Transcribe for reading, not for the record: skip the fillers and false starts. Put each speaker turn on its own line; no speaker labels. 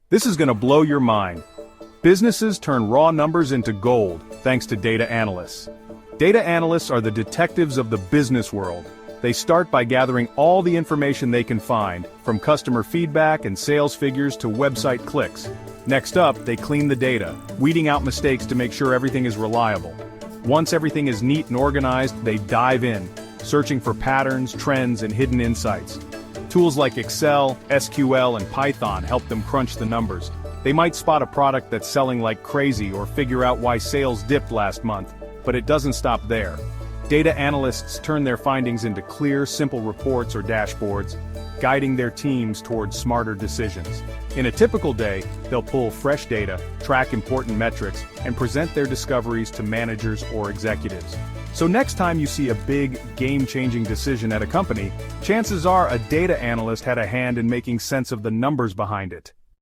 This is going to blow your mind. Businesses turn raw numbers into gold thanks to data analysts. Data analysts are the detectives of the business world. They start by gathering all the information they can find, from customer feedback and sales figures to website clicks. Next up, they clean the data, weeding out mistakes to make sure everything is reliable. Once everything is neat and organized, they dive in, searching for patterns, trends, and hidden insights. Tools like Excel, SQL, and Python help them crunch the numbers. They might spot a product that's selling like crazy or figure out why sales dipped last month, but it doesn't stop there. Data analysts turn their findings into clear, simple reports or dashboards, guiding their teams towards smarter decisions. In a typical day, they'll pull fresh data, track important metrics, and present their discoveries to managers or executives. So next time you see a big, game-changing decision at a company, chances are a data analyst had a hand in making sense of the numbers behind it.